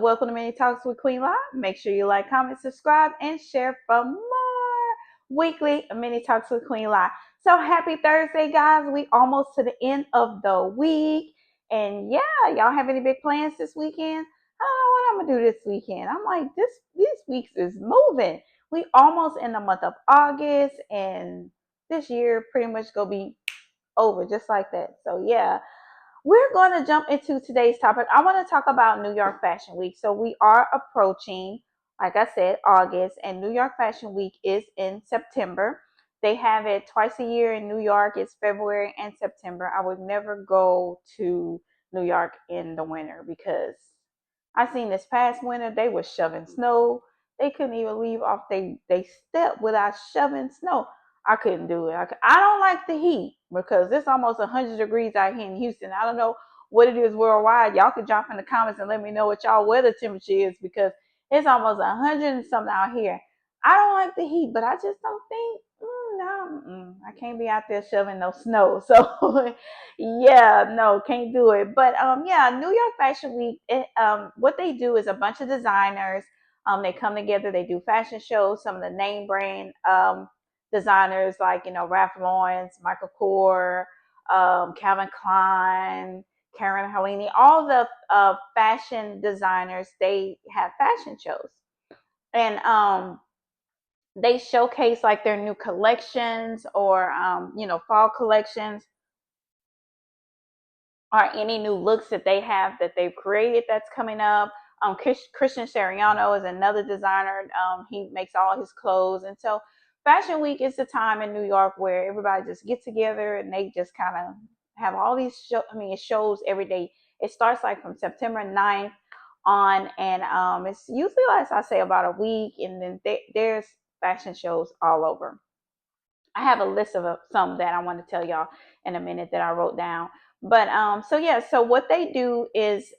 welcome to Mini Talks with Queen Live. Make sure you like, comment, subscribe, and share for more weekly Mini Talks with Queen Live. So happy Thursday, guys. We almost to the end of the week. And yeah, y'all have any big plans this weekend? I don't know what I'm gonna do this weekend. I'm like, these weeks is moving. We almost in the month of August, and this year pretty much gonna be over just like that. So yeah, we're going to jump into today's topic. I want to talk about New York Fashion Week. So we are approaching, like I said, August, and New York Fashion Week is in September. They have it twice a year in New York. It's February and September. I would never go to New York in the winter because I seen this past winter they were shoving snow. They couldn't even leave off they step without shoving snow. I couldn't do it. I don't like the heat because it's almost 100 degrees out here in Houston. I don't know what it is worldwide. Y'all can drop in the comments and let me know what y'all weather temperature is because it's almost 100 and something out here. I don't like the heat, but I just don't think, no, I can't be out there shoving no snow. So, yeah, no, can't do it. But yeah, New York Fashion Week. What they do is a bunch of designers. They come together. They do fashion shows. Some of the name brand designers like Ralph Lauren, Michael Kors, Calvin Klein, Karen Helene, all the fashion designers. They have fashion shows, and they showcase like their new collections or fall collections or any new looks that they have that they've created that's coming up. Christian Siriano is another designer. He makes all his clothes, and so Fashion Week is the time in New York where everybody just get together and they just kind of have all these it shows every day. It starts like from September 9th on, and it's usually, like I say, about a week, and then there's fashion shows all over. I have a list of some that I want to tell y'all in a minute that I wrote down. But so yeah, so what they do is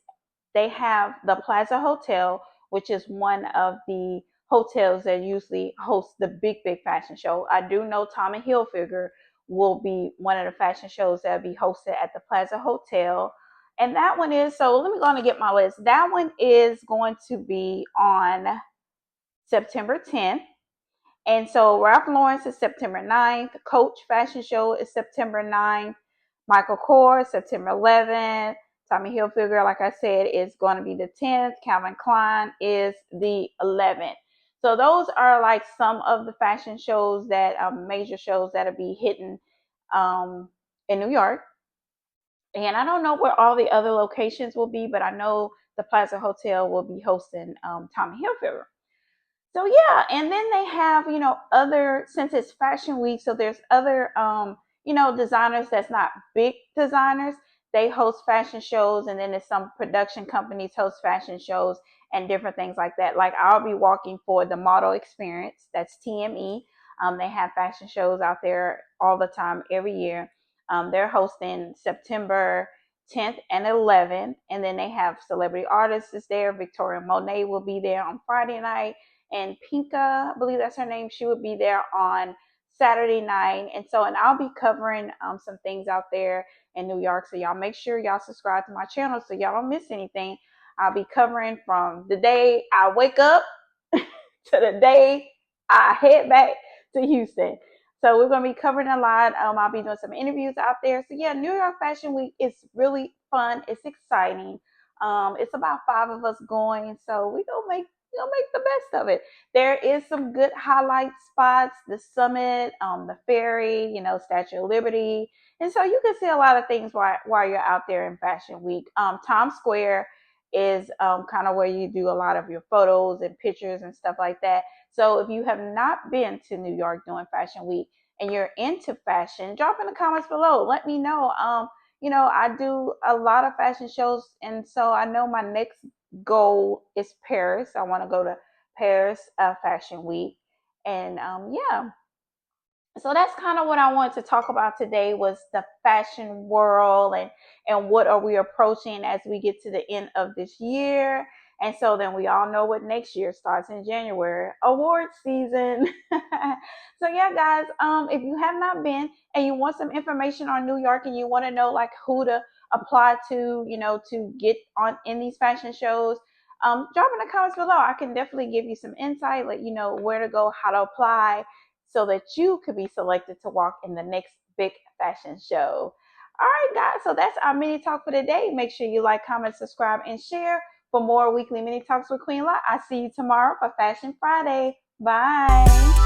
they have the Plaza Hotel, which is one of the hotels that usually hosts the big fashion show. I do know Tommy Hilfiger will be one of the fashion shows that will be hosted at the Plaza Hotel. And that one is, so let me go on and get my list. That one is going to be on September 10th. And so Ralph Lauren is September 9th. Coach Fashion Show is September 9th. Michael Kors, September 11th. Tommy Hilfiger, like I said, is going to be the 10th. Calvin Klein is the 11th. So those are like some of the fashion shows that major shows that'll be hitting in New York. And I don't know where all the other locations will be, but I know the Plaza Hotel will be hosting Tommy Hilfiger. So yeah, and then they have, other, since it's Fashion Week, so there's other designers that's not big designers. They host fashion shows, and then there's some production companies host fashion shows and different things like that. Like I'll be walking for the Model Experience, that's TME. They have fashion shows out there all the time, every year. They're hosting September 10th and 11th, and then they have celebrity artists is there. Victoria Monet will be there on Friday night, and Pinka, I believe that's her name, she would be there on Saturday night. And so, and I'll be covering some things out there in New York. So y'all make sure y'all subscribe to my channel so y'all don't miss anything. I'll be covering from the day I wake up to the day I head back to Houston. So we're going to be covering a lot. I'll be doing some interviews out there. So yeah, New York Fashion Week is really fun. It's exciting. It's about 5 of us going. So we're going to make the best of it. There is some good highlight spots, the summit, the ferry, Statue of Liberty. And so you can see a lot of things while you're out there in Fashion Week. Times Square is kind of where you do a lot of your photos and pictures and stuff like that. So if you have not been to New York during Fashion Week and you're into fashion, drop in the comments below. Let me know. I do a lot of fashion shows, and so I know my next goal is Paris. I want to go to Paris Fashion Week, and yeah. So that's kind of what I wanted to talk about today was the fashion world and what are we approaching as we get to the end of this year. And so then we all know what next year starts in January, award season. So yeah, guys, if you have not been and you want some information on New York and you want to know like who to apply to, to get on in these fashion shows, drop in the comments below. I can definitely give you some insight, let you know where to go, how to apply, so that you could be selected to walk in the next big fashion show. All right, guys. So that's our mini talk for today. Make sure you like, comment, subscribe, and share for more weekly mini talks with Queen Lot. I see you tomorrow for Fashion Friday. Bye.